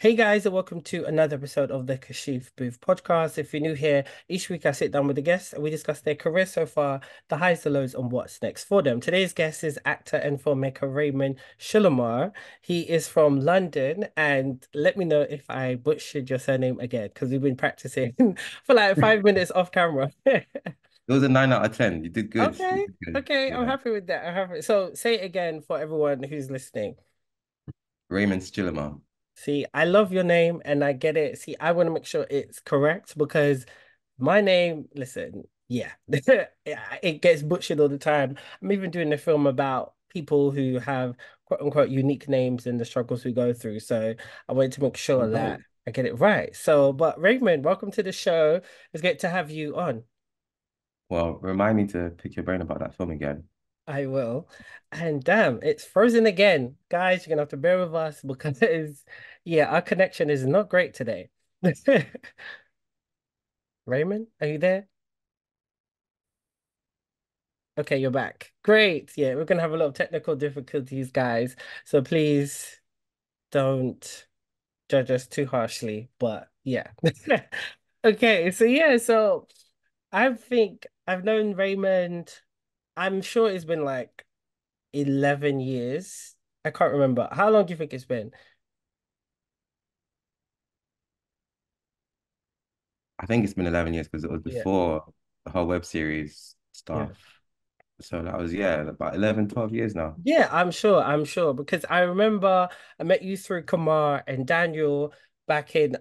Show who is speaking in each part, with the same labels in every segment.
Speaker 1: Hey guys, and welcome to another episode of the Kashif Booth podcast. If you're new here, each week I sit down with the guests and we discuss their career so far, the highs, the lows, and what's next for them. Today's guest is actor and filmmaker Raymond Sichilima. He is from London, and let me know if I butchered your surname again because we've been practicing for like 5 minutes off camera.
Speaker 2: It was a 9 out of 10. You did good. You
Speaker 1: Okay,
Speaker 2: did good.
Speaker 1: okay, I'm
Speaker 2: Yeah.
Speaker 1: happy with that. I'm happy. So say it again for everyone who's listening.
Speaker 2: Raymond Sichilima.
Speaker 1: See, I love your name and I get it. See, I want to make sure it's correct because my name, listen, yeah, yeah, it gets butchered all the time. I'm even doing a film about people who have quote unquote unique names and the struggles we go through. So I wanted to make sure that
Speaker 2: Dope.
Speaker 1: I get it right. So, but Raymond, welcome to the show. It's great to have you on.
Speaker 2: Well, remind me to pick your brain about that film again.
Speaker 1: I will. And damn, it's frozen again. Guys, you're gonna have to bear with us because, yeah, our connection is not great today. Raymond, are you there? Okay, you're back. Great. Yeah, we're gonna have a lot of technical difficulties, guys. So please don't judge us too harshly. But yeah. Okay, so yeah, so I think I've known Raymond, I'm sure it's been like 11 years. I can't remember. How long do you think it's been?
Speaker 2: I think it's been 11 years because it was
Speaker 1: Yeah.
Speaker 2: before the whole web series
Speaker 1: Yeah.
Speaker 2: stuff. So that was, yeah, about 11, 12 years now.
Speaker 1: Yeah, I'm sure because I remember I met you through Kamar and Daniel back in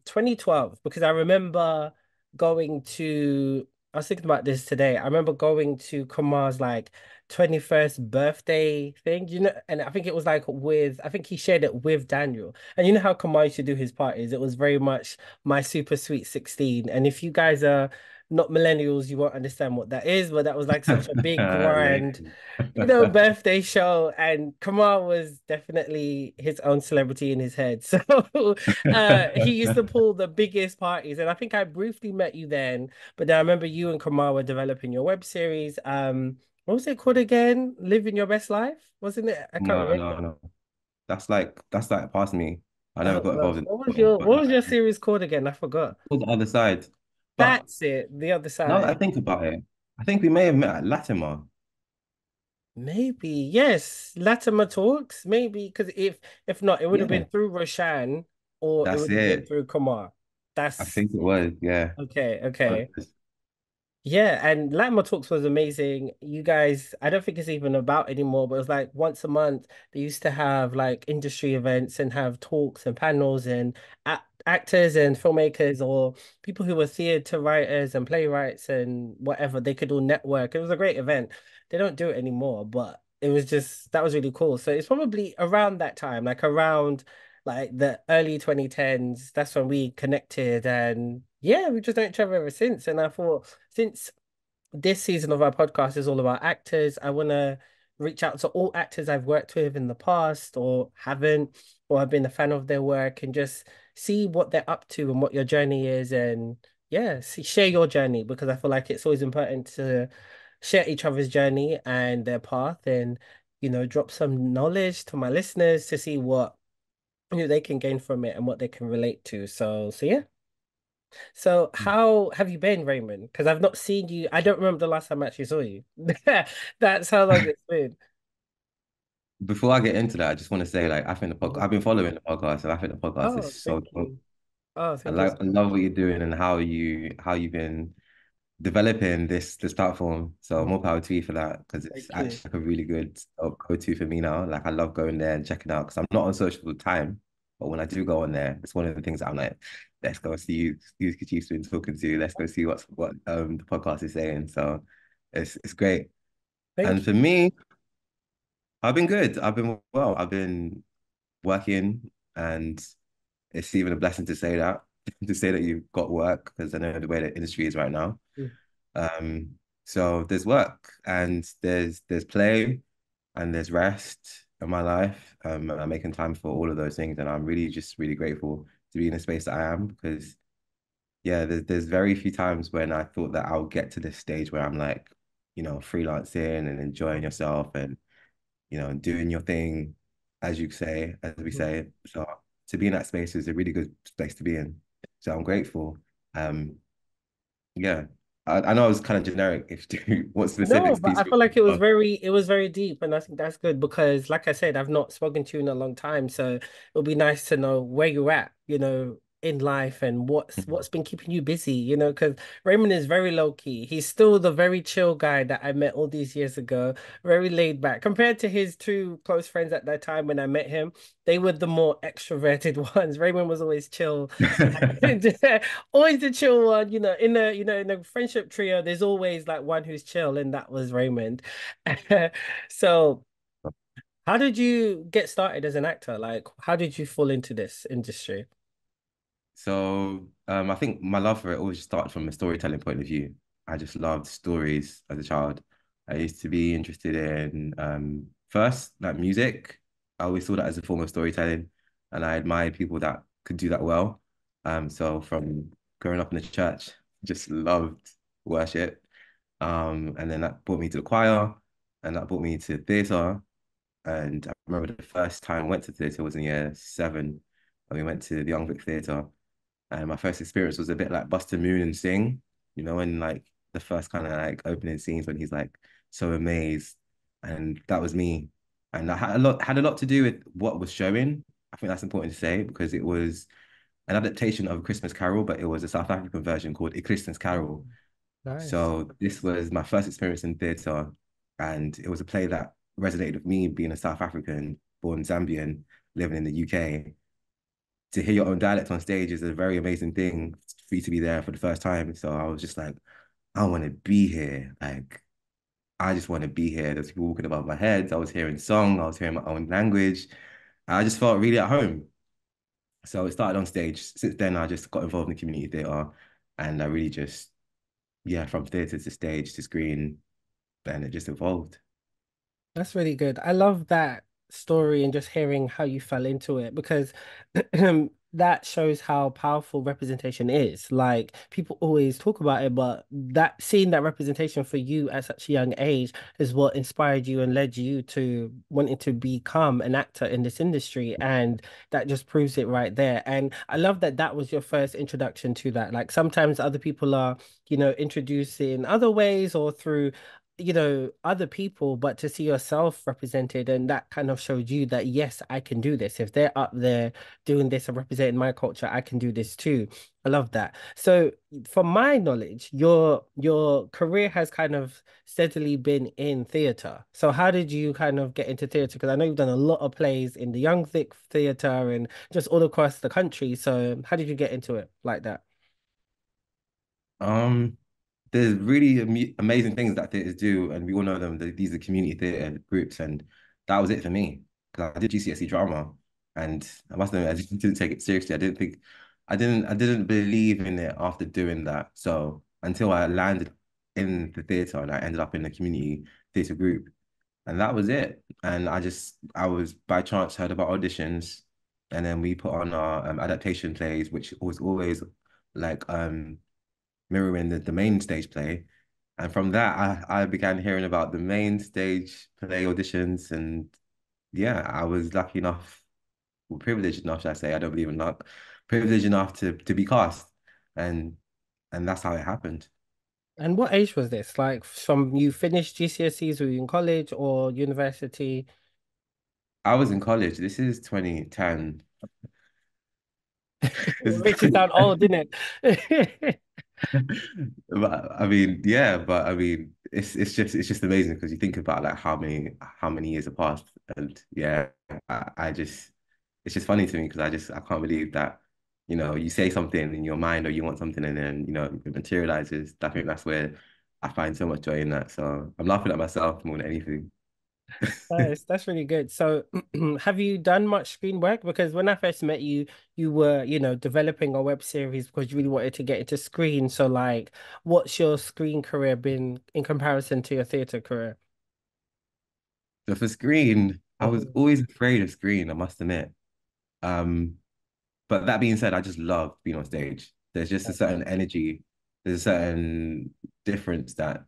Speaker 1: 2012 because I remember going to I was thinking about this today. I remember going to Kamar's like 21st birthday thing, and I think it was like with I think he shared it with Daniel. And you know how Kamar used to do his parties? It was very much my super sweet 16. And if you guys are not millennials, you won't understand what that is, but that was like such a big grand
Speaker 2: Lame.
Speaker 1: birthday show, and Kamal was definitely his own celebrity in his head. So he used to pull the biggest parties, and I think I briefly met you then, but then I remember you and Kamal were developing your web series. What was it called again? Living Your Best Life, wasn't it? I can't
Speaker 2: No, no,
Speaker 1: remember.
Speaker 2: no. That's like past me. I never
Speaker 1: Oh
Speaker 2: got
Speaker 1: gosh,
Speaker 2: involved in
Speaker 1: what
Speaker 2: the
Speaker 1: was
Speaker 2: film,
Speaker 1: your
Speaker 2: but
Speaker 1: what was
Speaker 2: like
Speaker 1: your series called again? I forgot.
Speaker 2: on the other side. But
Speaker 1: That's it, the other
Speaker 2: now that
Speaker 1: side.
Speaker 2: I think about it, I think we may have met at Latimer.
Speaker 1: Maybe, yes. Latimer Talks, maybe, because if not, it would have been
Speaker 2: Yeah,
Speaker 1: through Roshan or it
Speaker 2: that's
Speaker 1: would have been
Speaker 2: it.
Speaker 1: through Kumar.
Speaker 2: I
Speaker 1: That's
Speaker 2: think it was, yeah.
Speaker 1: okay,
Speaker 2: One of
Speaker 1: okay.
Speaker 2: those.
Speaker 1: Yeah, and Latimer Talks was amazing. You guys, I don't think it's even about anymore, but it was like once a month they used to have like industry events and have talks and panels and a actors and filmmakers or people who were theater writers and playwrights and whatever, they could all network. It was a great event. They don't do it anymore, but it was just that was really cool. So it's probably around that time, like around like the early 2010s. That's when we connected and yeah, we just known each other ever since. And I thought since this season of our podcast is all about actors, I want to reach out to all actors I've worked with in the past or haven't, or have been a fan of their work and just see what they're up to and what your journey is. And yeah, share your journey because I feel like it's always important to share each other's journey and their path and, drop some knowledge to my listeners to see what they can gain from it and what they can relate to. So yeah. So how have you been, Raymond? Because I've not seen you. I don't remember the last time I actually saw you. That's how long it's been.
Speaker 2: Before I get into that, I just want to say, like, I think the podcast,
Speaker 1: Mhm.
Speaker 2: I've been following the podcast, and I think the podcast is
Speaker 1: Oh,
Speaker 2: so
Speaker 1: thank
Speaker 2: dope.
Speaker 1: you. Oh,
Speaker 2: I
Speaker 1: thank you
Speaker 2: like,
Speaker 1: so
Speaker 2: I
Speaker 1: much.
Speaker 2: love what you're doing and how you've been developing this platform. So
Speaker 1: Mhm.
Speaker 2: more power to you for that, because it's
Speaker 1: Thank you.
Speaker 2: actually like a really good go-to for me now. Like, I love going there and checking out because I'm not on social all the time, but when I do go on there, it's one of the things that I'm like, let's go see who's Kachi's been talking to. Let's go see what the podcast is saying. So it's great. And
Speaker 1: Thank
Speaker 2: for
Speaker 1: you.
Speaker 2: me, I've been good. I've been well. I've been working, and it's even a blessing to say that to say that you've got work because I know the way the industry is right now.
Speaker 1: Mm.
Speaker 2: So there's work and there's play and there's rest in my life. And I'm making time for all of those things, and I'm really just really grateful to be in the space that I am because yeah, there's very few times when I thought that I'll get to this stage where I'm like, freelancing and enjoying yourself and doing your thing, as you say, as we
Speaker 1: Mhm.
Speaker 2: say. So to be in that space is a really good space to be in. So I'm grateful. Um, yeah. I know I was kind of generic. If you want
Speaker 1: No,
Speaker 2: specifics,
Speaker 1: but
Speaker 2: please
Speaker 1: I
Speaker 2: feel
Speaker 1: feel
Speaker 2: free
Speaker 1: like
Speaker 2: to go.
Speaker 1: it was very deep, and I think that's good because, like I said, I've not spoken to you in a long time, so it'll be nice to know where you're at, in life and what's been keeping you busy, because Raymond is very low key. He's still the very chill guy that I met all these years ago, very laid back. Compared to his two close friends at that time when I met him, they were the more extroverted ones. Raymond was always chill. Always the chill one, in a friendship trio, there's always like one who's chill, and that was Raymond. So, how did you get started as an actor? Like, how did you fall into this industry?
Speaker 2: So I think my love for it always started from a storytelling point of view. I just loved stories as a child. I used to be interested in first like music. I always saw that as a form of storytelling, and I admired people that could do that well. So from growing up in the church, just loved worship. And then that brought me to the choir, and that brought me to theatre. And I remember the first time I went to theatre was in year seven, and we went to the Young Vic Theatre. And my first experience was a bit like Buster Moon and Sing, in like the first kind of like opening scenes when he's like so amazed. And that was me. And I had a lot to do with what was showing. I think that's important to say because it was an adaptation of A Christmas Carol, but it was a South African version called A Christmas Carol.
Speaker 1: Nice.
Speaker 2: So this was my first experience in theatre, and it was a play that resonated with me being a South African, born Zambian, living in the UK. To hear your own dialect on stage is a very amazing thing for you to be there for the first time. So I was just like, I want to be here. Like, I just want to be here. There's people walking above my head. I was hearing song. I was hearing my own language. I just felt really at home. So it started on stage. Since then, I just got involved in community theatre, and I really just, yeah, from theatre to stage to screen, and it just evolved.
Speaker 1: That's really good. I love that story and just hearing how you fell into it because that shows how powerful representation is. Like people always talk about it, but that seeing that representation for you at such a young age is what inspired you and led you to wanting to become an actor in this industry. And that just proves it right there. And I love that that was your first introduction to that. Like sometimes other people are, introduced in other ways or through other people, but to see yourself represented, and that kind of showed you that yes, I can do this. If they're up there doing this and representing my culture, I can do this too. I love that. So, from my knowledge, your career has kind of steadily been in theatre. So, how did you kind of get into theatre? Because I know you've done a lot of plays in the Young Vic Theatre and just all across the country. So, how did you get into it like that?
Speaker 2: Um, there's really amazing things that theaters do, and we all know them. These are community theater groups, and that was it for me. Because I did GCSE drama, and I must admit, I just didn't take it seriously. I didn't believe in it after doing that. So until I landed in the theater and I ended up in the community theater group, and that was it. And I was by chance heard about auditions, and then we put on our adaptation plays, which was always like mirroring the main stage play. And from that, I began hearing about the main stage play auditions. And yeah, I was lucky enough, well, privileged enough, should I say, I don't believe in luck, privileged enough to be cast. And and that's how it happened.
Speaker 1: And what age was this? Like from you finished GCSEs, were you in college or university?
Speaker 2: I was in college. This is 2010.
Speaker 1: It
Speaker 2: This is
Speaker 1: makes you sound old,
Speaker 2: 2010.
Speaker 1: didn't it?
Speaker 2: But I mean, yeah, but I mean, it's just amazing because you think about like how many years have passed, and yeah, I just it's just funny to me because I can't believe that you say something in your mind or you want something and then it materializes. I think that's where I find so much joy in that. So I'm laughing at myself more than anything.
Speaker 1: Nice, that's really good. So, have you done much screen work? Because when I first met you, you were, developing a web series because you really wanted to get into screen. So, like, what's your screen career been in comparison to your theater career?
Speaker 2: So for screen, I was
Speaker 1: Mhm.
Speaker 2: always afraid of screen, I must admit. Um, But that being said, I just love being on stage. There's just a certain energy, there's a certain difference that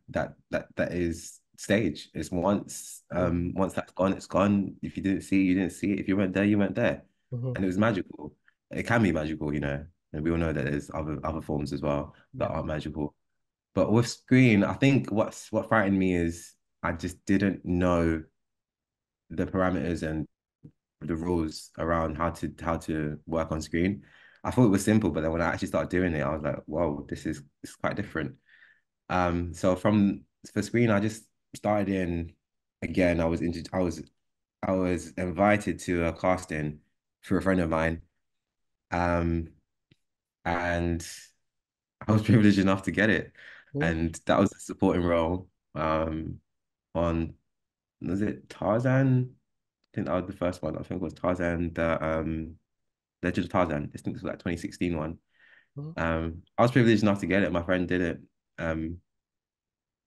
Speaker 2: is stage. It's once
Speaker 1: Mhm.
Speaker 2: once that's gone, it's gone. If you didn't see it, you didn't see it. If you weren't there, you weren't there.
Speaker 1: Hmm.
Speaker 2: and it was magical. It can be magical, and we all know that there's other forms as well that
Speaker 1: Yeah.
Speaker 2: aren't magical. But with screen, I think what frightened me is I just didn't know the parameters and the rules around how to work on screen. I thought it was simple, but then when I actually started doing it, I was like, whoa, this is quite different. So for screen, I just started in again. I was invited to a casting through a friend of mine. Um, and I was privileged enough to get it.
Speaker 1: Mm.
Speaker 2: And that was a supporting role on was it Tarzan? I think that was the first one. I think it was Tarzan, the Legend of Tarzan. I think this was like 2016 one.
Speaker 1: Mm.
Speaker 2: I was privileged enough to get it. My friend did it.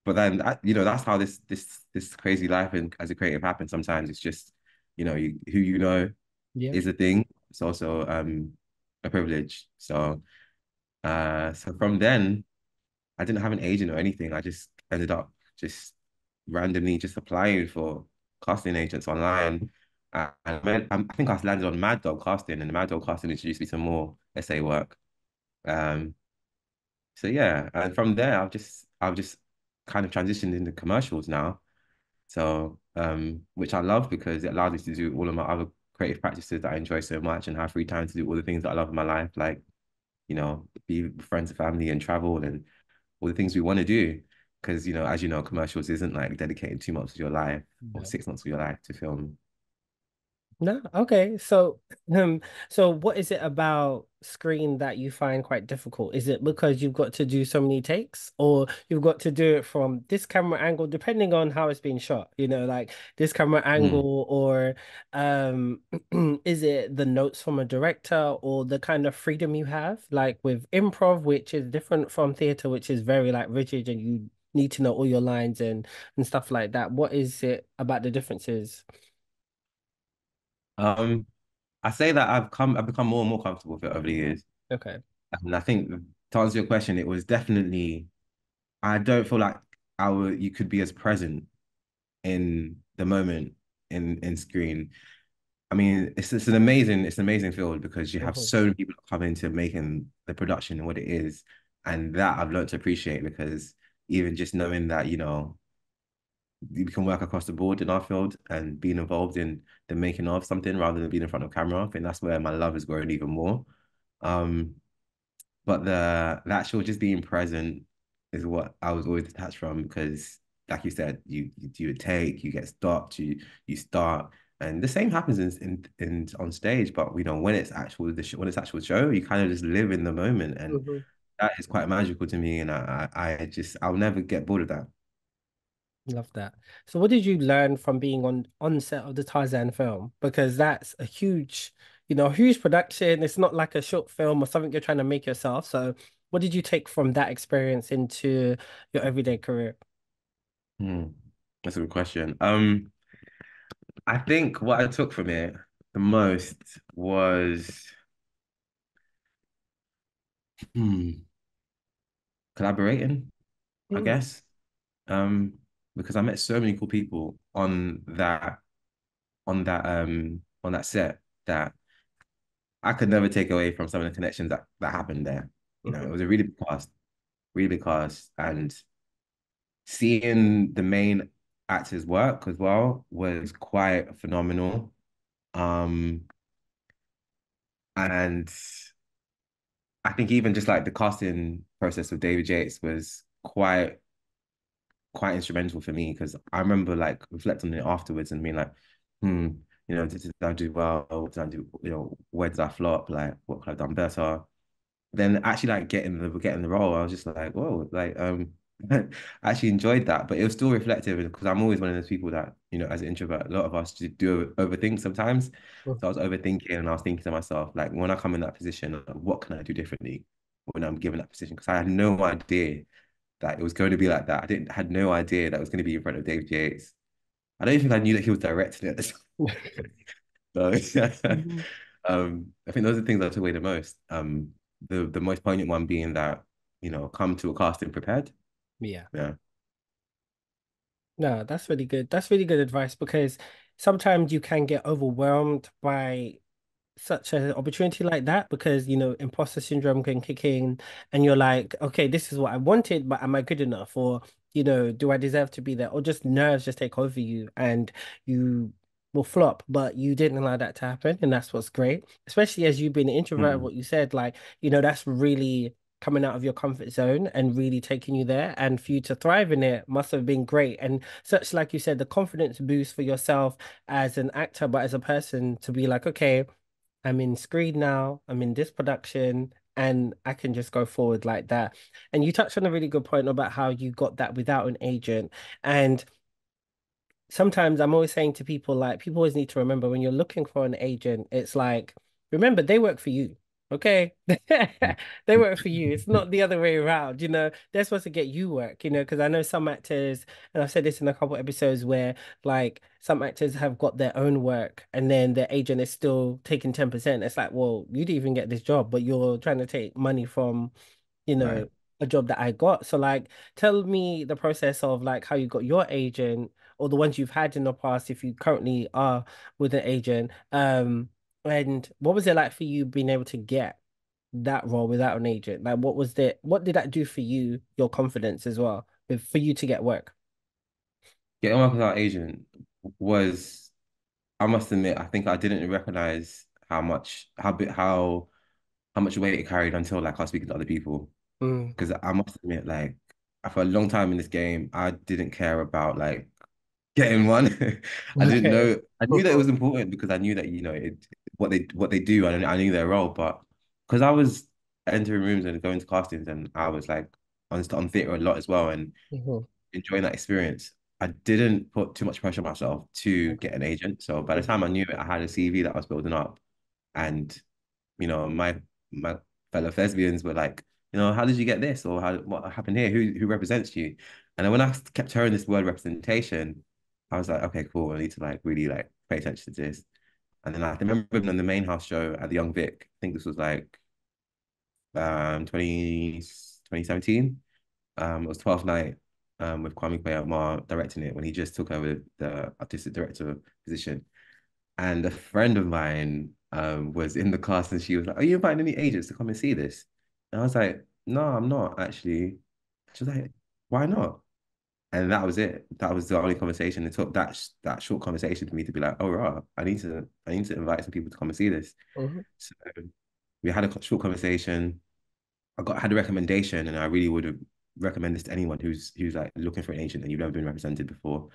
Speaker 2: But then that's how this crazy life and as a creative happens. Sometimes it's just, who
Speaker 1: Yeah.
Speaker 2: is a thing. It's also a privilege. So from then I didn't have an agent or anything. I just ended up just randomly just applying for casting agents online. I think I landed on Mad Dog Casting, and the Mad Dog Casting introduced me to more essay work. Um, so yeah, and from there, I've just kind of transitioned into commercials now. So which I love because it allows me to do all of my other creative practices that I enjoy so much and have free time to do all the things that I love in my life, like be with friends and family and travel and all the things we want to do. Because, as you know, commercials isn't like dedicating 2 months of your life or
Speaker 1: Yeah.
Speaker 2: 6 months of your life to film.
Speaker 1: No, okay. So what is it about screen that you find quite difficult? Is it because you've got to do so many takes, or you've got to do it from this camera angle, depending on how it's being shot, like this camera
Speaker 2: Mm.
Speaker 1: angle, or um is it the notes from a director or the kind of freedom you have, like with improv, which is different from theater, which is very like rigid and you need to know all your lines and stuff like that. What is it about the differences?
Speaker 2: Um, I say that I've become more and more comfortable with it over the years.
Speaker 1: Okay.
Speaker 2: And I think to answer your question, it was definitely, I don't feel like you could be as present in the moment in screen. I mean, it's an amazing field because you have
Speaker 1: Mhm.
Speaker 2: so many people that come into making the production and what it is. And that I've learned to appreciate because even just knowing that, we can work across the board in our field and being involved in the making of something rather than being in front of camera. I think that's where my love has grown even more. Um, but the actual just being present is what I was always detached from because, like you said, you do a take, you get stopped, you start, and the same happens in on stage. But when it's when it's actual show, you kind of just live in the moment, and
Speaker 1: Mhm.
Speaker 2: that is quite magical to me. And I'll never get bored of that.
Speaker 1: Love that. So what did you learn from being on set of the Tarzan film? Because that's a huge production. It's not like a short film or something you're trying to make yourself. So what did you take from that experience into your everyday career?
Speaker 2: Hmm. That's a good question. I think what I took from it the most was hmm, collaborating, I
Speaker 1: Mm.
Speaker 2: guess. Um, because I met so many cool people on that set that I could never take away from some of the connections that happened there. It
Speaker 1: Mhm.
Speaker 2: was a really big cast, and seeing the main actors work as well was quite phenomenal. Um, and I think even just like the casting process with David Yates was quite instrumental for me because I remember like reflecting on it afterwards and being like, did I do well? What did I do? Where did I flop? Like, what could I have done better? Then actually like getting the role, I was just like, whoa, like I actually enjoyed that. But it was still reflective because I'm always one of those people that, as an introvert, a lot of us do overthink sometimes. So I was overthinking and I was thinking to myself, like, when I come in that position, like, what can I do differently when I'm given that position? Because I had no idea that it was going to be like that. Had no idea that it was going to be in front of David Yates. I don't even think I knew that he was directing it at the time. So,
Speaker 1: Mhm.
Speaker 2: I think those are the things I took away the most. The most poignant one being that, come to a casting prepared.
Speaker 1: Yeah.
Speaker 2: Yeah.
Speaker 1: No, that's really good. That's really good advice because sometimes you can get overwhelmed by such an opportunity like that because imposter syndrome can kick in and you're like, okay, this is what I wanted, but am I good enough? Or, do I deserve to be there? Or just nerves just take over you and you will flop, but you didn't allow that to happen. And that's what's great, especially as you've been introverted,
Speaker 2: Mm,
Speaker 1: what you said, like, that's really coming out of your comfort zone and really taking you there. And for you to thrive in it must have been great. And such, like you said, the confidence boost for yourself as an actor, but as a person to be like, okay, I'm in screen now, I'm in this production, and I can just go forward like that. And you touched on a really good point about how you got that without an agent. And sometimes I'm always saying to people, like, people always need to remember when you're looking for an agent, it's like, remember, they work for you. Okay.
Speaker 2: mm,
Speaker 1: They work for you. It's not the other way around, They're supposed to get you work, because I know some actors, and I've said this in a couple episodes where like some actors have got their own work and then their agent is still taking 10%. It's like, well, you didn't even get this job, but you're trying to take money from you know,
Speaker 2: right.
Speaker 1: a job that I got. So like tell me the process of like how you got your agent or the ones you've had in the past if you currently are with an agent. And what was it like for you being able to get that role without an agent? Like what did that do for you, your confidence as well, for you to get work?
Speaker 2: Getting work with our agent was, I must admit, I think I didn't recognize how much weight it carried until like I was speaking to other people.
Speaker 1: Mm,
Speaker 2: Because I must admit, like, for a long time in this game, I didn't care about like getting one. I didn't
Speaker 1: okay.
Speaker 2: know. I knew that it was important because I knew that what they do, and I knew their role. But because I was entering rooms and going to castings, and I was like on theatre a lot as well, and
Speaker 1: Mhm.
Speaker 2: enjoying that experience. I didn't put too much pressure on myself to get an agent. So by the
Speaker 1: Mhm.
Speaker 2: time I knew it, I had a CV that I was building up, and my fellow thespians were like, how did you get this, or what happened here? Who represents you? And then when I kept hearing this word representation, I was like, okay, cool. I need to like really like pay attention to this. And then I remember being on the main house show at the Young Vic. I think this was like 2017. It was 12th night with Kwame Kwei-Armah directing it when he just took over the artistic director position. And a friend of mine was in the cast and she was like, are you inviting any agents to come and see this? And I was like, no, I'm not actually. She was like, why not? And that was it. That was the only conversation. It took that short conversation for me to be like, oh, right, I need to invite some people to come and see this.
Speaker 1: Mhm.
Speaker 2: So we had a short conversation. Had a recommendation, and I really would recommend this to anyone who's like looking for an agent and you've never been represented before.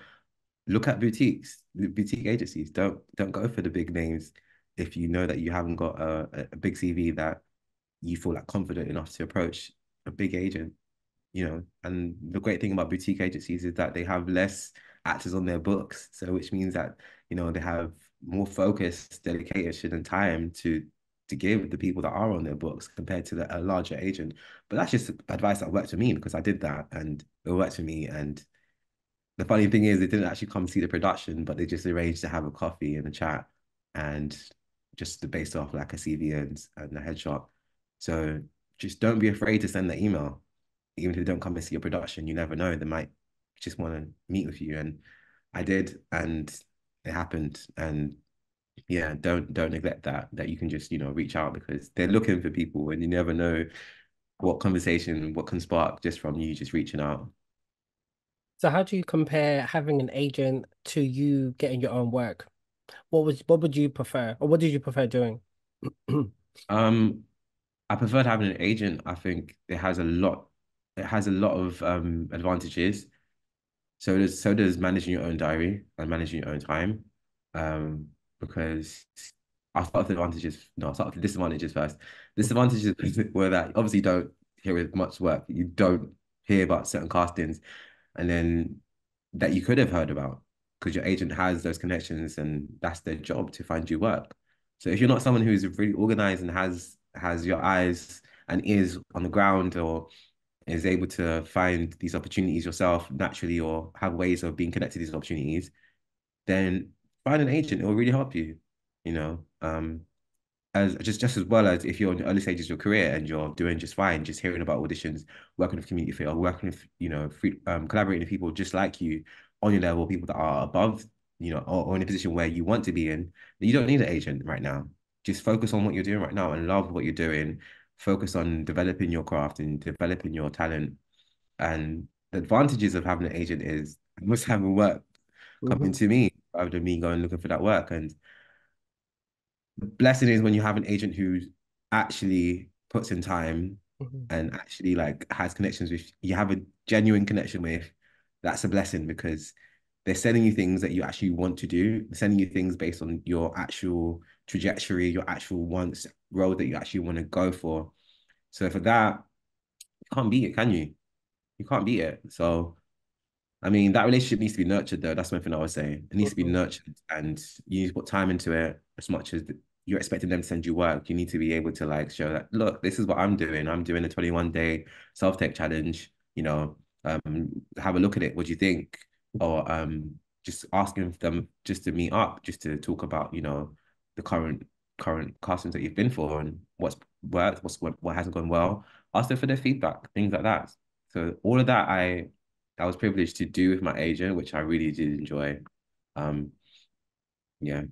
Speaker 2: Look at boutique agencies. Don't go for the big names if you know that you haven't got a big CV that you feel like confident enough to approach a big agent. And the great thing about boutique agencies is that they have less actors on their books, so which means that they have more focus, dedication, and time to give the people that are on their books compared to a larger agent. But that's just advice that worked for me because I did that and it worked for me. And the funny thing is, they didn't actually come see the production, but they just arranged to have a coffee and a chat, and just based off like a CV and a headshot. So just don't be afraid to send the email, even if they don't come and see your production. You never know; they might just want to meet with you. And I did, and it happened. And yeah, don't neglect that you can just reach out because they're looking for people, and you never know what can spark just from you just reaching out.
Speaker 1: So how do you compare having an agent to you getting your own work? What would you prefer, or what did you prefer doing?
Speaker 2: Um, I preferred having an agent. I think it has a lot of advantages. So does managing your own diary and managing your own time. Um, because I'll start with the advantages. No, I'll start with the disadvantages first. Disadvantages were that obviously you don't hear as much work. You don't hear about certain castings, and then that you could have heard about because your agent has those connections and that's their job to find you work. So if you're not someone who's really organized and has your eyes and ears on the ground, or is able to find these opportunities yourself naturally, or have ways of being connected to these opportunities, then find an agent. It will really help you, you know. As just as well as if you're in the early stages of your career and you're doing just fine, just hearing about auditions, working with community theatre, working with, collaborating with people just like you on your level, people that are above, or in a position where you want to be in, you don't need an agent right now. just focus on what you're doing right now and love what you're doing. Focus on developing your craft and developing your talent. And the advantages of having an agent is I must have work coming
Speaker 1: Hmm.
Speaker 2: to me rather than me going looking for that work. And the blessing is when you have an agent who actually puts in time
Speaker 1: Hmm.
Speaker 2: and actually like has connections with you have a genuine connection with, that's a blessing because they're sending you things that you actually want to do, they're sending you things based on your actual trajectory, your actual wants, road that you actually want to go for. So for that, you can't beat it, can you? You can't beat it. So I mean, that relationship needs to be nurtured, though. That's one thing I was saying. It needs to be
Speaker 1: Hmm.
Speaker 2: nurtured, and you need to put time into it as much as you're expecting them to send you work. You need to be able to like show that, look, this is what I'm doing. I'm doing a 21-day self-tech challenge. Have a look at it. What do you think? Or just asking them just to meet up, just to talk about, the current castings that you've been for and what's worked, what hasn't gone well. Ask them for their feedback, things like that. So all of that I was privileged to do with my agent, which I really did enjoy. Um, yeah.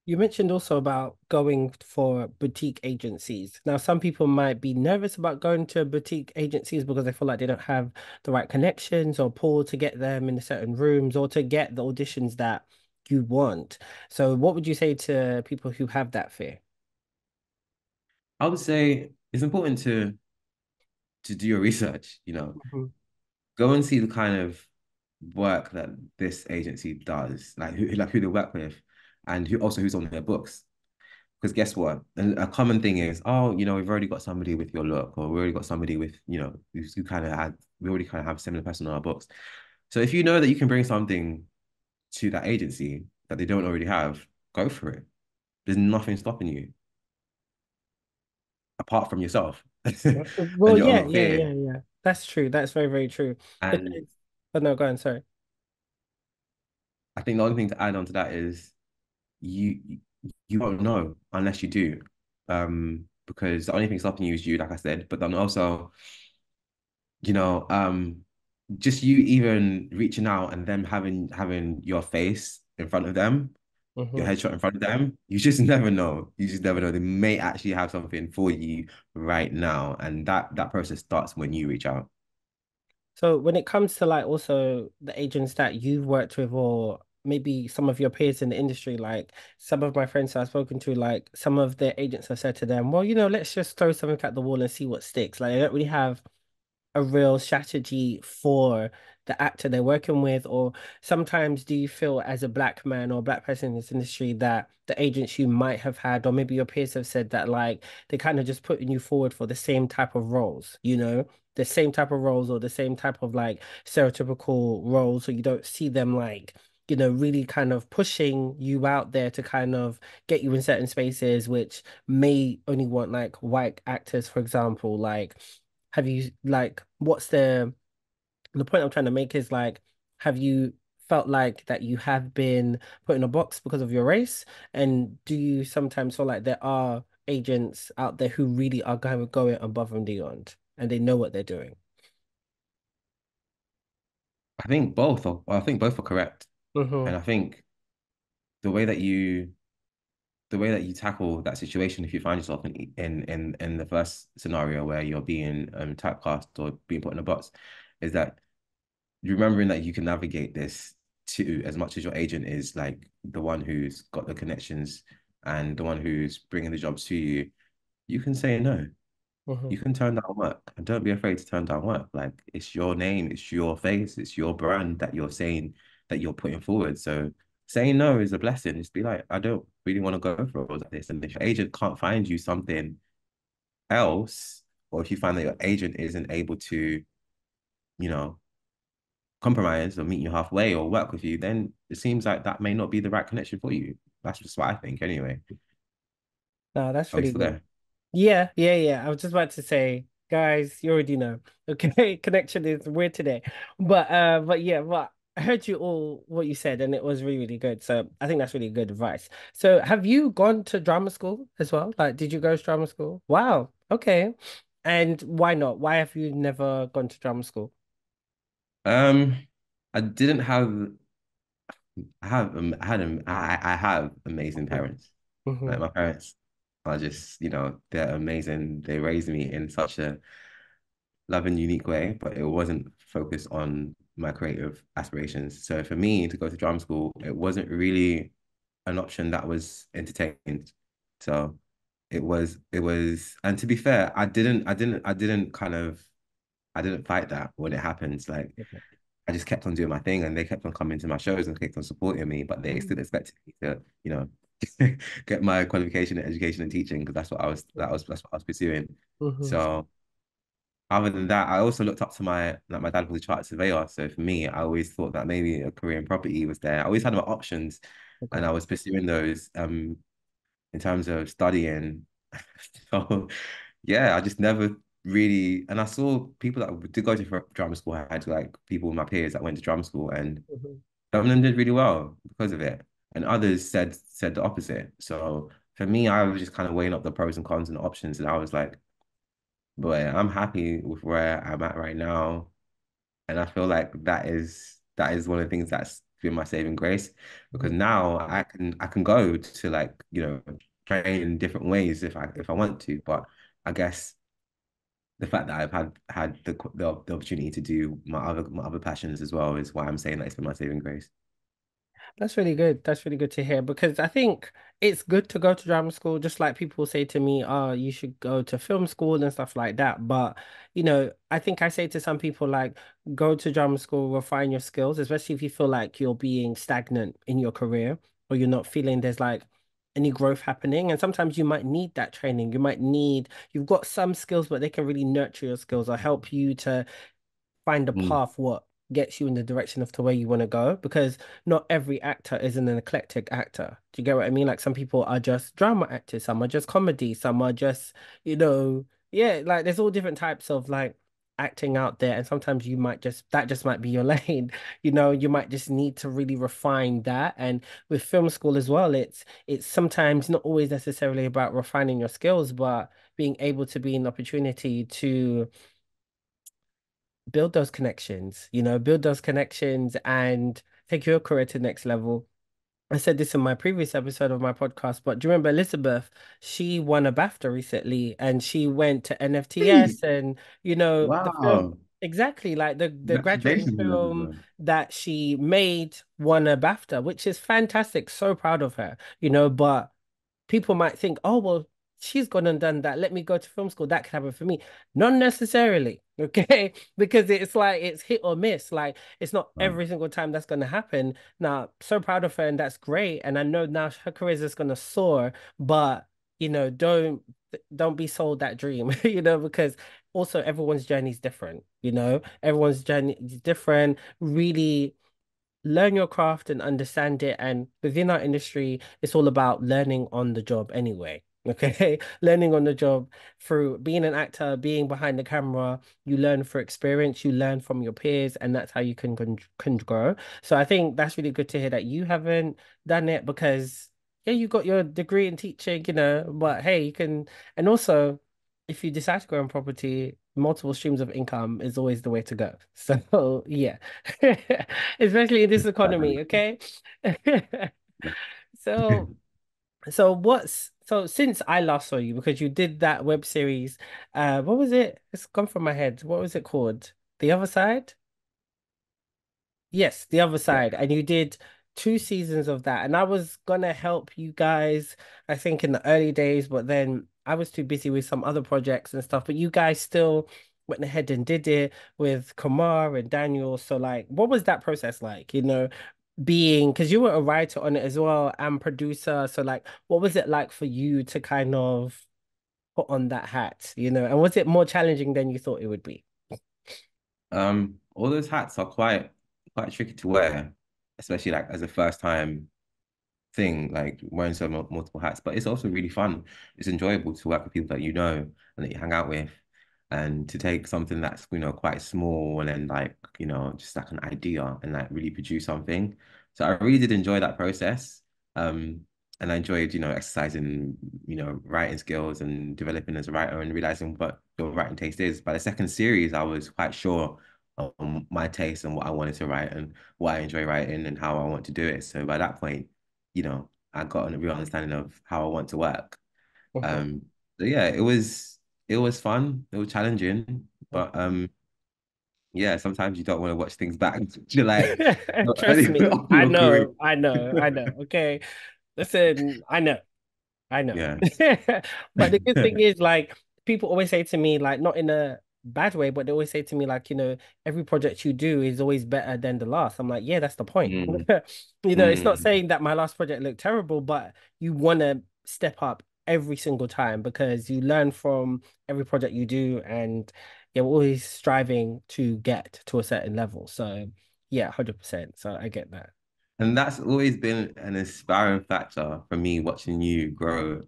Speaker 1: You mentioned also about going for boutique agencies. Now, some people might be nervous about going to boutique agencies because they feel like they don't have the right connections or pull to get them in certain rooms or to get the auditions that you want. So, what would you say to people who have that fear?
Speaker 2: I would say it's important to do your research,
Speaker 1: Mhm.
Speaker 2: go and see the kind of work that this agency does, like who they work with and who's on their books. Because guess what? A common thing is, oh, we've already got somebody with your look, or we already got somebody with, who kind of had, we already kind of have a similar person on our books. So if you know that you can bring something to that agency that they don't already have, go for it. There's nothing stopping you apart from yourself
Speaker 1: Well,
Speaker 2: and your
Speaker 1: yeah,
Speaker 2: own
Speaker 1: yeah,
Speaker 2: fear.
Speaker 1: yeah, yeah. That's true. That's very, very true.
Speaker 2: And
Speaker 1: Because, oh no, go on, sorry.
Speaker 2: I think the only thing to add on to that is you you won't know unless you do. Because the only thing stopping you is you, like I said, but then also, you know, um, just you even reaching out and them having your face in front of them, your
Speaker 1: Hmm.
Speaker 2: headshot in front of them, you just never know. You just never know. They may actually have something for you right now. And that process starts when you reach out.
Speaker 1: So when it comes to like also the agents that you've worked with or maybe some of your peers in the industry, like some of my friends I've spoken to, like some of their agents have said to them, well, let's just throw something at the wall and see what sticks. Like they don't really have a real strategy for the actor they're working with? Or sometimes do you feel as a black man or black person in this industry that the agents you might have had, or maybe your peers have said that like they kind of just putting you forward for the same type of roles, the same type of roles or the same type of like stereotypical roles, so you don't see them like really kind of pushing you out there to kind of get you in certain spaces, which may only want like white actors, for example. Like, have you like what's the point I'm trying to make is like, have you felt like that you have been put in a box because of your race? And do you sometimes feel like there are agents out there who really are going above and beyond and they know what they're doing?
Speaker 2: I think both are correct.
Speaker 1: Hmm.
Speaker 2: And I think the way that you the way that you tackle that situation if you find yourself in the first scenario where you're being typecast or being put in a box is that remembering that you can navigate this too as much as your agent is like the one who's got the connections and the one who's bringing the jobs to you, you can say no.
Speaker 1: Hmm.
Speaker 2: You can turn down work and don't be afraid to turn down work. Like it's your name, it's your face, it's your brand that you're saying that you're putting forward. So saying no is a blessing. Just be like, I don't really want to go for roles like this. And if your agent can't find you something else, or if you find that your agent isn't able to, you know, compromise or meet you halfway or work with you, then it seems like that may not be the right connection for you. That's just what I think anyway.
Speaker 1: No, that's
Speaker 2: Are we
Speaker 1: really
Speaker 2: still
Speaker 1: good.
Speaker 2: there?
Speaker 1: Yeah, yeah, yeah. I was just about to say, guys, you already know. Okay, connection is weird today. But yeah, but I heard you all what you said and it was really, really good. So I think that's really good advice. So have you gone to drama school as well? Like, did you go to drama school? Wow. Okay. And why not? Why have you never gone to drama school?
Speaker 2: Um, I didn't have I have amazing parents.
Speaker 1: Hmm.
Speaker 2: Like my parents are just, they're amazing. They raised me in such a loving, unique way, but it wasn't focused on my creative aspirations. So for me to go to drama school, it wasn't really an option that was entertained. So and to be fair, I didn't fight that when it happens. Like
Speaker 1: Okay.
Speaker 2: I just kept on doing my thing and they kept on coming to my shows and kept on supporting me, but they still expected me to, get my qualification in education and teaching because that's what I was pursuing.
Speaker 1: Hmm.
Speaker 2: So other than that, I also looked up to my dad was a chartered surveyor. So for me, I always thought that maybe a career in property was there. I always had my options and
Speaker 1: Okay.
Speaker 2: I was pursuing those in terms of studying. So yeah, I just never really and I saw people that did go to drama school. I had like people, my peers that went to drama school and
Speaker 1: Hmm.
Speaker 2: some of them did really well because of it. And others said the opposite. So for me, I was just kind of weighing up the pros and cons and options. And I was like, boy, I'm happy with where I'm at right now. And I feel like that is one of the things that's been my saving grace because
Speaker 1: Hmm.
Speaker 2: now I can go to like, train in different ways if I want to. But I guess the fact that I've had the opportunity to do my other passions as well is why I'm saying that it's been my saving grace.
Speaker 1: That's really good. That's really good to hear because I think it's good to go to drama school, just like people say to me, oh, you should go to film school and stuff like that. But, I think I say to some people, like, go to drama school, refine your skills, especially if you feel like you're being stagnant in your career or you're not feeling there's like any growth happening. And sometimes you might need that training. You've got some skills, but they can really nurture your skills or help you to find a
Speaker 2: Mm.
Speaker 1: path what gets you in the direction of to where you want to go because not every actor is an eclectic actor. Do you get what I mean? Like some people are just drama actors, some are just comedy, some are just, yeah, like there's all different types of like acting out there and sometimes you might just that just might be your lane. You might just need to really refine that. And with film school as well, it's sometimes not always necessarily about refining your skills, but being able to be an opportunity to build those connections and take your career to the next level. I said this in my previous episode of my podcast, but do you remember Elizabeth? She won a BAFTA recently and she went to
Speaker 2: Hey,
Speaker 1: NFTS and the film
Speaker 2: wow.
Speaker 1: exactly like the graduating
Speaker 2: Congratulations,
Speaker 1: film
Speaker 2: Elizabeth.
Speaker 1: that she made won a BAFTA, which is fantastic. So proud of her, but people might think, oh, well, she's gone and done that. Let me go to film school. That could happen for me. Not necessarily, okay? Because it's like it's hit or miss. Like it's not
Speaker 2: Right.
Speaker 1: every single time that's going to happen. Now, so proud of her, and that's great. And I know now her career is just going to soar, but don't be sold that dream, because also everyone's journey is different, everyone's journey is different. Really learn your craft and understand it. And within our industry, it's all about learning on the job anyway. Okay, learning on the job through being an actor, being behind the camera, you learn for experience, you learn from your peers, and that's how you can grow. So I think that's really good to hear that you haven't done it because yeah, you got your degree in teaching, but hey, you can, and also if you decide to go on property, multiple streams of income is always the way to go. So yeah. Especially in this economy, okay? So, so since I last saw you, because you did that web series, what was it? It's gone from my head. What was it called? The Other Side? Yes, The Other
Speaker 2: Yeah.
Speaker 1: Side. And you did 2 seasons of that. And I was gonna help you guys, I think, in the early days, but then I was too busy with some other projects and stuff. But you guys still went ahead and did it with Kamar and Daniel. So like, what was that process like? Being because you were a writer on it as well and producer. So like, what was it like for you to kind of put on that hat, And was it more challenging than you thought it would be?
Speaker 2: All those hats are quite tricky to wear, especially like as a first time thing, like wearing multiple hats. But it's also really fun. It's enjoyable to work with people that you know and that you hang out with, and to take something that's quite small and then like just like an idea and like really produce something. So I really did enjoy that process. Um, and I enjoyed exercising writing skills and developing as a writer and realizing what your writing taste is. By the second series, I was quite sure on my taste and what I wanted to write and what I enjoy writing and how I want to do it. So by that point, I got a real understanding of how I want to work.
Speaker 1: Mhm.
Speaker 2: Um, so yeah, it was fun. It was challenging, but yeah, sometimes you don't want to watch things back. You're like
Speaker 1: Trust
Speaker 2: early
Speaker 1: me,
Speaker 2: on in your career.
Speaker 1: I know. Okay, listen, I know.
Speaker 2: Yeah.
Speaker 1: But the good thing is, like, people always say to me, like, not in a bad way, but they always say to me, like, every project you do is always better than the last. I'm like, yeah, that's the point.
Speaker 2: Mm,
Speaker 1: It's not
Speaker 2: mm.
Speaker 1: saying that my last project looked terrible, but you want to step up every single time because you learn from every project you do, and you're always striving to get to a certain level. So, yeah, 100%. So I get that.
Speaker 2: And that's always been an inspiring factor for me watching you grow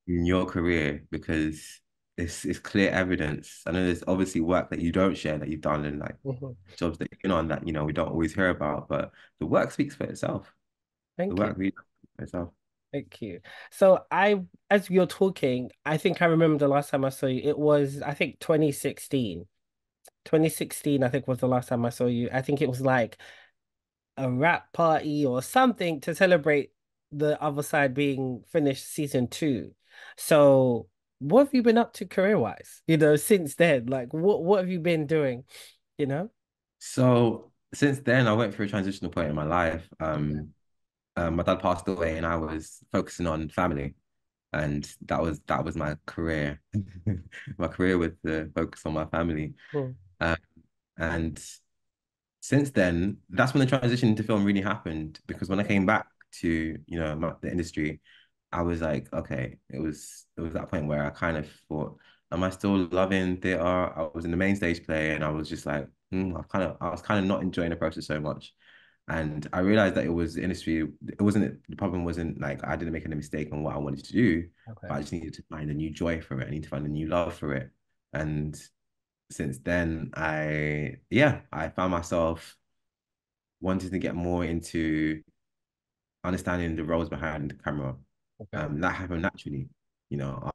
Speaker 2: in your career because it's clear evidence. I know there's obviously work that you don't share that you've done and like
Speaker 1: Mhm.
Speaker 2: jobs that you've been on that, we don't always hear about, but the work speaks for itself. The
Speaker 1: Thank you.
Speaker 2: work really speaks for itself.
Speaker 1: Thank you. So as you're talking, I think I remember the last time I saw you. It was, I think 2016. 2016, I think was the last time I saw you. I think it was like a rap party or something to celebrate the other side being finished season two. So what have you been up to career-wise? Since then, like what have you been doing? You know?
Speaker 2: So since then, I went through a transitional point in my life.
Speaker 1: Okay.
Speaker 2: My dad passed away, and I was focusing on family, and that was my career. My career was to focus on my family.
Speaker 1: Hmm.
Speaker 2: Um, and since then, that's when the transition into film really happened. Because when I
Speaker 1: Okay.
Speaker 2: came back to, the industry, I was like, okay, it was that point where I kind of thought, am I still loving theater? I was in the main stage play, and I was just like, I was kind of not enjoying the process so much. And I realized that it was the industry. The problem wasn't like I didn't make any mistake on what I wanted to do,
Speaker 1: Okay.
Speaker 2: but I just needed to find a new joy for it. I need to find a new love for it. And since then, I found myself wanting to get more into understanding the roles behind the camera.
Speaker 1: Okay.
Speaker 2: That happened naturally,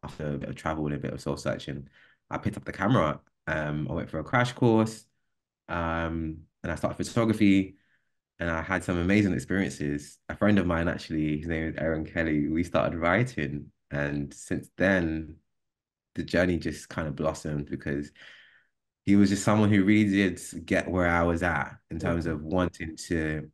Speaker 2: after a bit of travel and a bit of soul searching. I picked up the camera. I went for a crash course, and I started photography, and I had some amazing experiences. A friend of mine, actually, his name is Aaron Kelly, we started writing, and since then, the journey just kind of blossomed because he was just someone who really did get where I was at in terms
Speaker 1: Mhm.
Speaker 2: of wanting to,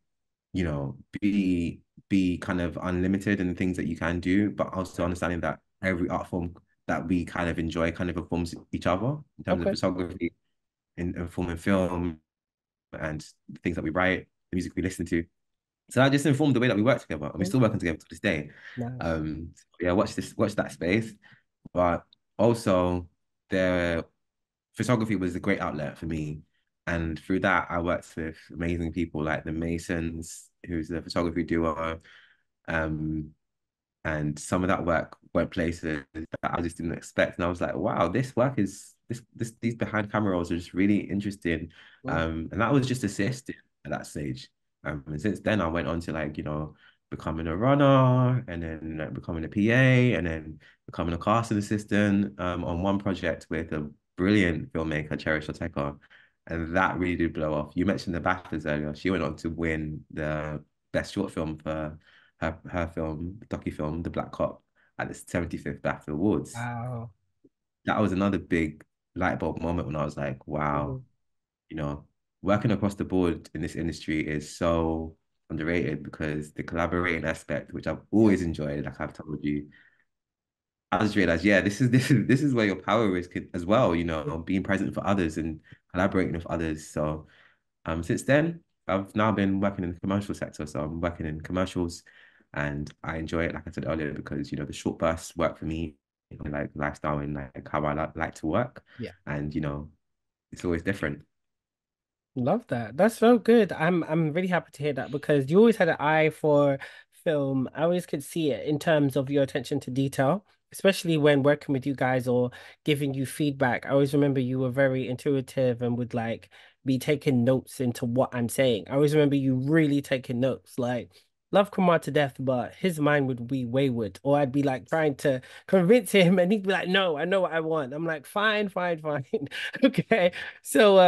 Speaker 2: be kind of unlimited in the things that you can do, but also
Speaker 1: Okay.
Speaker 2: understanding that every art form that we kind of enjoy kind of informs each other in terms of
Speaker 1: Okay.
Speaker 2: photography, in film and film, and the things that we write, the music we listen to. So that just informed the way that we work together, and we're
Speaker 1: Mm.
Speaker 2: still working together to this day.
Speaker 1: Nice.
Speaker 2: Yeah, watch that space, but also the photography was a great outlet for me. And through that, I worked with amazing people like the Masons, who's the photography duo. Um, and some of that work went places that I just didn't expect. And I was like, wow, this work is these behind camera roles are just really interesting.
Speaker 1: Mm.
Speaker 2: And that was just assisting at that stage. And since then I went on to like, becoming a runner and then like, becoming a PA and then becoming a casting assistant on one project with a brilliant filmmaker, Cherish Oteka. And that really did blow off. You mentioned the BAFTAs earlier. She went on to win the best short film for her film, docu-film, The Black Cop, at the 75th BAFTA Awards.
Speaker 1: Wow.
Speaker 2: That was another big light bulb moment when I was like, wow,
Speaker 1: Mhm.
Speaker 2: you know, working across the board in this industry is so underrated because the collaborating aspect, which I've
Speaker 1: Yeah.
Speaker 2: always enjoyed, like I've told you, I just realized, yeah, this is where your power is as well, being present for others and collaborating with others. So since then, I've now been working in the commercial sector. So I'm working in commercials and I enjoy it, like I said earlier, because, the short bursts work for me, like lifestyle and like how I like to work.
Speaker 1: Yeah.
Speaker 2: And, it's always different.
Speaker 1: Love that. That's so good. I'm really happy to hear that because you always had an eye for film. I always could see it in terms of your attention to detail, especially when working with you guys or giving you feedback. I always remember you were very intuitive and would like be taking notes into what I'm saying. I always remember you really taking notes. Like love Kumar to death, but his mind would be wayward. Or I'd be like trying to convince him and he'd be like, no, I know what I want. I'm like, fine, fine, fine. Okay. So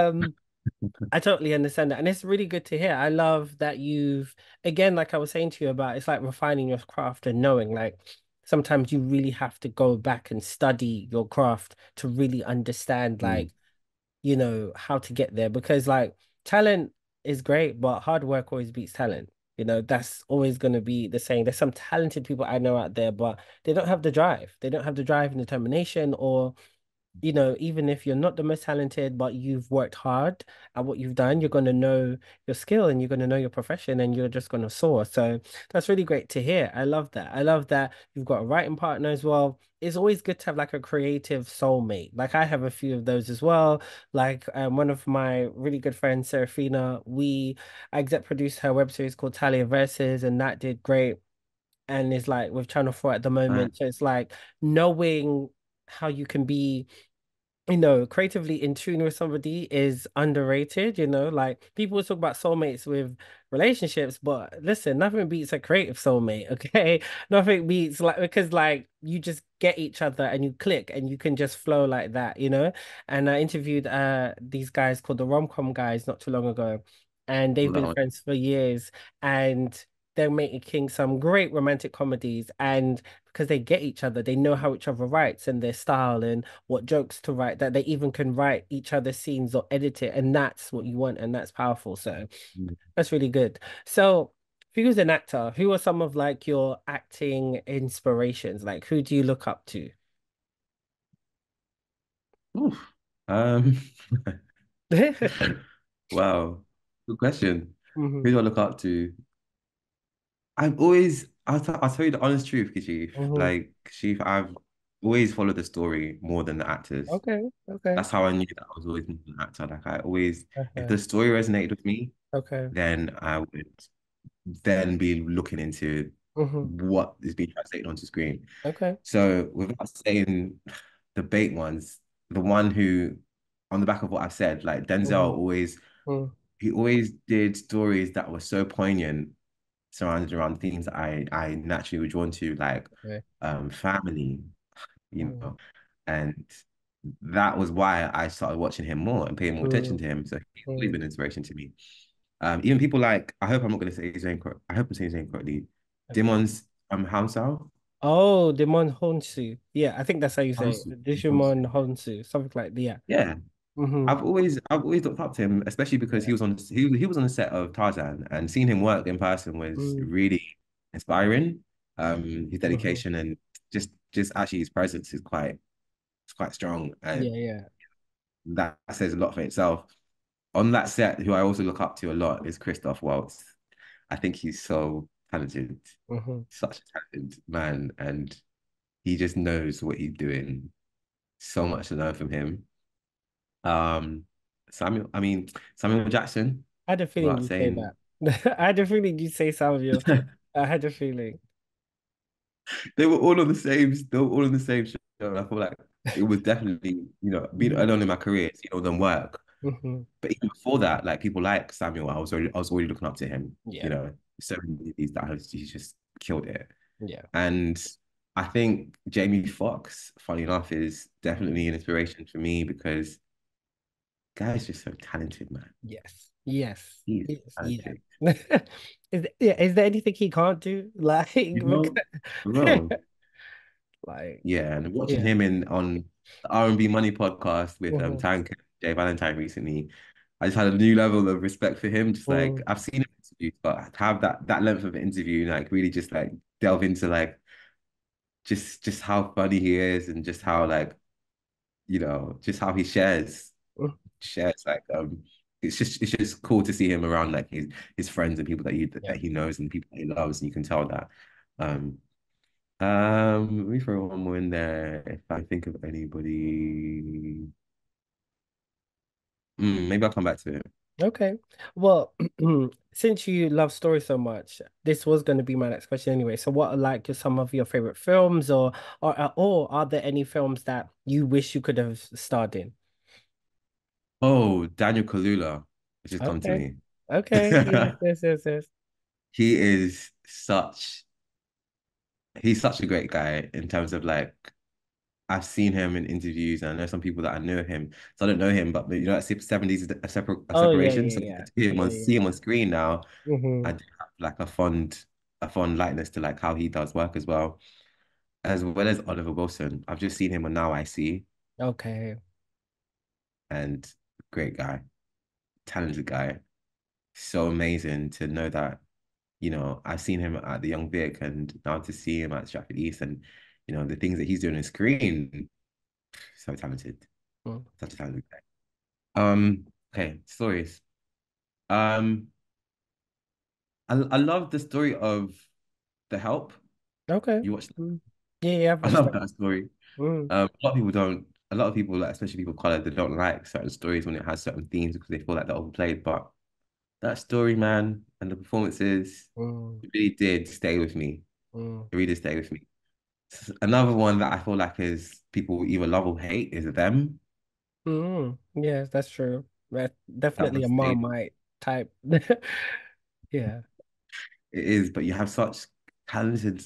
Speaker 1: I totally understand that. And it's really good to hear. I love that you've, again, like I was saying to you about, it's like refining your craft and knowing like sometimes you really have to go back and study your craft to really understand
Speaker 2: Mm,
Speaker 1: like, how to get there. Because like talent is great, but hard work always beats talent. That's always going to be the same. There's some talented people I know out there, but they don't have the drive. They don't have the drive and determination, or even if you're not the most talented, but you've worked hard at what you've done, you're going to know your skill and you're going to know your profession and you're just going to soar. So that's really great to hear. I love that. I love that you've got a writing partner as well. It's always good to have like a creative soulmate. Like I have a few of those as well. Like one of my really good friends, Serafina, I exec produced her web series called Talia Versus, and that did great. And it's like with Channel 4 at the
Speaker 2: right.
Speaker 1: moment. So it's like knowing how you can be creatively in tune with somebody is underrated, like people talk about soulmates with relationships, but listen, nothing beats a creative soulmate, okay? Nothing beats like because like you just get each other and you click and you can just flow like that. And I interviewed these guys called the Romcom guys not too long ago, and they've
Speaker 2: All that
Speaker 1: been
Speaker 2: one.
Speaker 1: friends for years, and they're making some great romantic comedies, and because they get each other, they know how each other writes and their style and what jokes to write, that they even can write each other's scenes or edit it. And that's what you want. And that's powerful. So
Speaker 2: Mm.
Speaker 1: that's really good. So if you was an actor, who are some of like your acting inspirations? Like who do you look up to?
Speaker 2: Oof. Um, wow. Good question.
Speaker 1: Hmm.
Speaker 2: Who do I look up to? I'll tell you the honest truth, Kishi.
Speaker 1: Hmm.
Speaker 2: Like, Chief, I've always followed the story more than the actors.
Speaker 1: Okay. Okay.
Speaker 2: That's how I knew that I was always more than an actor. Like, I always, if
Speaker 1: Okay.
Speaker 2: the story resonated with me,
Speaker 1: Okay.
Speaker 2: then I would then be looking into
Speaker 1: Hmm.
Speaker 2: what is being translated onto screen.
Speaker 1: Okay.
Speaker 2: So, without saying the bait ones, the one who, on the back of what I've said, like Denzel
Speaker 1: Hmm.
Speaker 2: always,
Speaker 1: Hmm.
Speaker 2: he always did stories that were so poignant surrounded around themes that I naturally was drawn to, like
Speaker 1: Okay.
Speaker 2: family, you
Speaker 1: Hmm.
Speaker 2: know, and that was why I started watching him more and paying more attention
Speaker 1: Hmm.
Speaker 2: to him. So he's always
Speaker 1: Hmm.
Speaker 2: been an inspiration to me. Even people like I hope I'm not going to say his name correct. I hope I'm saying his name correctly.
Speaker 1: Okay.
Speaker 2: Dimon's Hounsou.
Speaker 1: Oh, Demon Honsu. Yeah, I think that's how you say
Speaker 2: Hounsou.
Speaker 1: it. Digimon Honsu, something like that. Yeah.
Speaker 2: Yeah,
Speaker 1: Hmm.
Speaker 2: I've always looked up to him, especially because
Speaker 1: Yeah.
Speaker 2: he was on the set of Tarzan, and seeing him work in person was
Speaker 1: Mm.
Speaker 2: really inspiring. His
Speaker 1: Hmm.
Speaker 2: dedication and just actually his presence is quite strong, and
Speaker 1: Yeah, yeah.
Speaker 2: that says a lot for itself. On that set, who I also look up to a lot is Christoph Waltz. I think he's so talented,
Speaker 1: Hmm.
Speaker 2: such a talented man, and he just knows what he's doing. So much to learn from him. Um, I mean Samuel Jackson,
Speaker 1: I had a feeling
Speaker 2: without
Speaker 1: you'd say
Speaker 2: saying,
Speaker 1: that. I had a feeling you'd say Salvio. I had a feeling.
Speaker 2: they were all on the same, they were all on the same show. And I feel like it was definitely, being
Speaker 1: Hmm.
Speaker 2: early on in my career, seeing all them work.
Speaker 1: Hmm.
Speaker 2: But even before that, like people like Samuel, I was already looking up to him.
Speaker 1: Yeah,
Speaker 2: So many movies that he's just killed it.
Speaker 1: yeah.
Speaker 2: And I think Jamie Foxx, funny enough, is definitely an inspiration for me because guy's just so talented, man.
Speaker 1: Yes, yes,
Speaker 2: He's
Speaker 1: yes, yeah.
Speaker 2: talented.
Speaker 1: Is there anything he can't do? Like,
Speaker 2: You know, bro.
Speaker 1: like,
Speaker 2: Yeah, and watching
Speaker 1: yeah.
Speaker 2: him in on the R&B Money podcast with
Speaker 1: Hmm.
Speaker 2: Tank and Jay Valentine recently, I just had a new level of respect for him. Just like
Speaker 1: Hmm.
Speaker 2: I've seen him interviews, but to have that length of an interview, like really just like delve into like just how funny he is and just how like just how he shares like it's just cool to see him around like his friends and people
Speaker 1: Yeah.
Speaker 2: that he knows and people that he loves, and you can tell that. Um, let me throw one more in there if I think of anybody. Maybe I'll come back to it.
Speaker 1: Okay. Well, since you love stories so much, this was going to be my next question anyway. So, what are like some of your favorite films, or are there any films that you wish you could have starred in?
Speaker 2: Oh, Daniel Kaluuya. It's just come to
Speaker 1: Okay.
Speaker 2: me.
Speaker 1: Okay. Yes, yes, yes, yes.
Speaker 2: He is such he's such a great guy in terms of like I've seen him in interviews, and I know some people that I know him. So I don't know him, but you know, that 70s is a
Speaker 1: Oh yeah,
Speaker 2: separation.
Speaker 1: yeah,
Speaker 2: So
Speaker 1: yeah,
Speaker 2: to see him
Speaker 1: yeah,
Speaker 2: see
Speaker 1: yeah.
Speaker 2: him on screen now,
Speaker 1: Mm-hmm.
Speaker 2: I do have like a fond likeness to like how he does work as well as Oliver Wilson. I've just seen him on Now I See,
Speaker 1: Okay.
Speaker 2: and great guy, talented guy. So amazing to know that, you know, I've seen him at the Young Vic and now to see him at Stratford East and, you know, the things that he's doing on screen, so talented,
Speaker 1: Mm.
Speaker 2: such a talented guy. Okay, stories. Um, I love the story of The Help.
Speaker 1: Okay.
Speaker 2: You watched that?
Speaker 1: Mm. Yeah, yeah, I've
Speaker 2: I
Speaker 1: watched
Speaker 2: love
Speaker 1: that.
Speaker 2: that story.
Speaker 1: Mm.
Speaker 2: A lot of people don't, a lot of people, like, especially people of color, they don't like certain stories when it has certain themes because they feel like they're overplayed. But that story, man, and the performances,
Speaker 1: Mm.
Speaker 2: it really did stay with me.
Speaker 1: Mm.
Speaker 2: It really did stay with me. Another one that I feel like is people either love or hate is Them.
Speaker 1: Mm. Yes, that's true. That's
Speaker 2: That
Speaker 1: definitely
Speaker 2: one
Speaker 1: a
Speaker 2: stayed.
Speaker 1: Marmite type. Yeah.
Speaker 2: It is, but you have such talented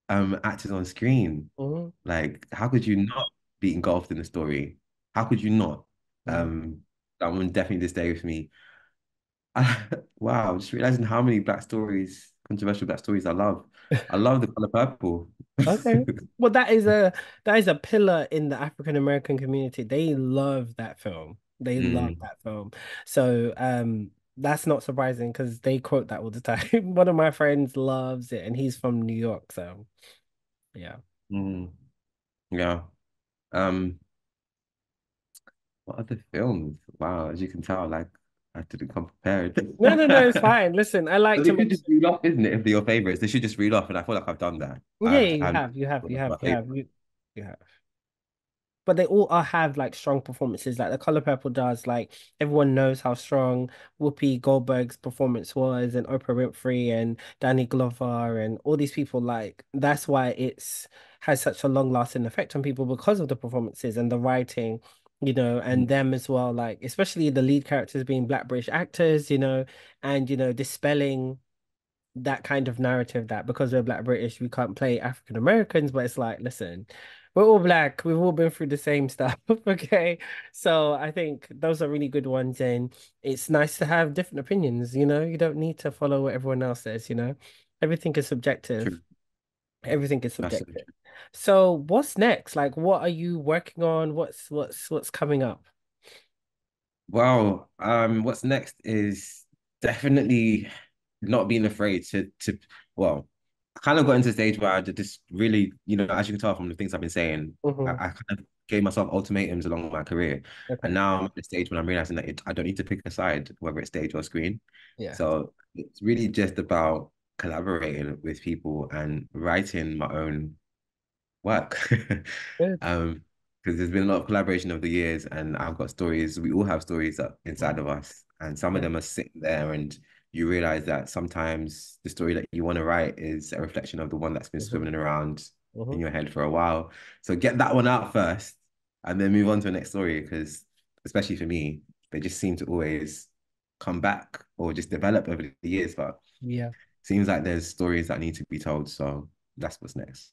Speaker 2: actors on screen.
Speaker 1: Mm.
Speaker 2: Like, how could you not be engulfed in the story? How could you not?
Speaker 1: Mm.
Speaker 2: Um, that one definitely did stay with me. Wow, just realizing how many black stories, controversial black stories I love. I love The Color Purple.
Speaker 1: Okay. Well, that is a pillar in the African American community. They love that film. They love
Speaker 2: Mm,
Speaker 1: that film. So, that's not surprising because they quote that all the time. One of my friends loves it, and he's from New York. So, yeah.
Speaker 2: mm, yeah. Um, what other films? Wow, as you can tell, like I didn't come prepared.
Speaker 1: No, no, no, it's fine. Listen, I like
Speaker 2: But
Speaker 1: to
Speaker 2: they
Speaker 1: make
Speaker 2: should just
Speaker 1: sure.
Speaker 2: read off, isn't it? If they're your favorites, they should just read off, and I feel like I've done that.
Speaker 1: Yeah, yeah, you
Speaker 2: I'm
Speaker 1: have, you have, you have,
Speaker 2: my
Speaker 1: you have,
Speaker 2: favorite.
Speaker 1: you have. But they all are have like strong performances. Like The Color Purple does. Like everyone knows how strong Whoopi Goldberg's performance was, and Oprah Winfrey and Danny Glover and all these people. Like that's why it's has such a long lasting effect on people because of the performances and the writing, and them as well. Like especially the lead characters being Black British actors, and dispelling that kind of narrative that because we're Black British, we can't play African Americans, but it's like, listen, we're all black, we've all been through the same stuff, okay? So I think those are really good ones, and it's nice to have different opinions, you don't need to follow what everyone else says. Everything is subjective.
Speaker 2: True.
Speaker 1: Everything is
Speaker 2: That's so
Speaker 1: subjective.
Speaker 2: true.
Speaker 1: So what's next? Like, what are you working on? What's coming up?
Speaker 2: Well, what's next is definitely not being afraid to well, I kind of got into a stage where I did just really, you know, as you can tell from the things I've been saying,
Speaker 1: Hmm.
Speaker 2: I kind of gave myself ultimatums along my career. And
Speaker 1: Okay.
Speaker 2: now I'm at the stage when I'm realizing that I don't need to pick a side, whether it's stage or screen.
Speaker 1: Yeah.
Speaker 2: So it's really just about collaborating with people and writing my own work.
Speaker 1: Good.
Speaker 2: um, because there's been a lot of collaboration over the years, and I've got stories. We all have stories up inside
Speaker 1: Mm.
Speaker 2: of us, and some of
Speaker 1: Yeah.
Speaker 2: them are sitting there, and you realize that sometimes the story that you want to write is a reflection of the one that's been
Speaker 1: Hmm.
Speaker 2: swimming around in
Speaker 1: Hmm.
Speaker 2: your head for a while. So get that one out first, and then move on to the next story. Because especially for me, they just seem to always come back or just develop over the years. But
Speaker 1: Yeah.
Speaker 2: seems like there's stories that need to be told. So that's what's next.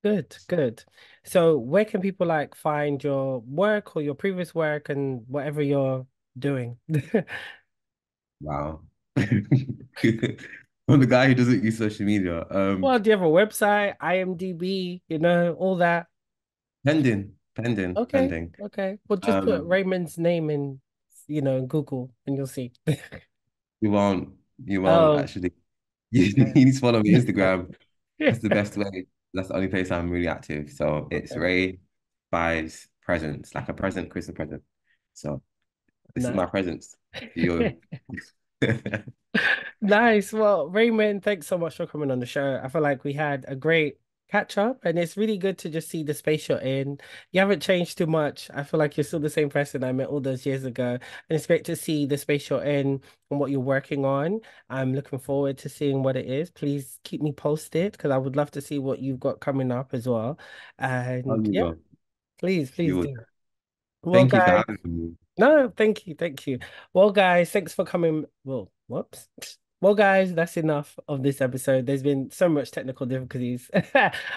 Speaker 1: Good, good. So where can people like find your work or your previous work and whatever you're doing?
Speaker 2: Wow. I'm the guy who doesn't use social media.
Speaker 1: Well, do you have a website, IMDb, all that? Okay,
Speaker 2: Pending.
Speaker 1: okay. Well, just put
Speaker 2: Um,
Speaker 1: Raymond's name in Google and you'll see.
Speaker 2: you won't, you won't
Speaker 1: Oh,
Speaker 2: actually. You
Speaker 1: okay.
Speaker 2: need to follow me Instagram. That's the best way. That's the only place I'm really active. So it's
Speaker 1: Okay,
Speaker 2: Ray buys presents, like a present, Christmas present. So this is
Speaker 1: nice.
Speaker 2: my presents to you.
Speaker 1: Nice. Well, Raymond, thanks so much for coming on the show. I feel like we had a great catch up, and it's really good to just see the space you're in. You haven't changed too much. I feel like you're still the same person I met all those years ago. And it's great to see the space you're in and what you're working on. I'm looking forward to seeing what it is. Please keep me posted because I would love to see what you've got coming up as well.
Speaker 2: Oh,
Speaker 1: And
Speaker 2: you
Speaker 1: yeah,
Speaker 2: will.
Speaker 1: please,
Speaker 2: You
Speaker 1: please
Speaker 2: will.
Speaker 1: do. Well,
Speaker 2: Thank you for
Speaker 1: guys,
Speaker 2: having me.
Speaker 1: no, thank you, thank you. Well, guys, thanks for coming. Well, whoops. Well, guys, that's enough of this episode. There's been so much technical difficulties.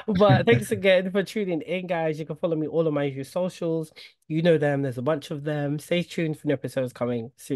Speaker 1: But thanks again for tuning in, guys. You can follow me all on my usual socials. You know them, there's a bunch of them. Stay tuned for new episodes coming soon.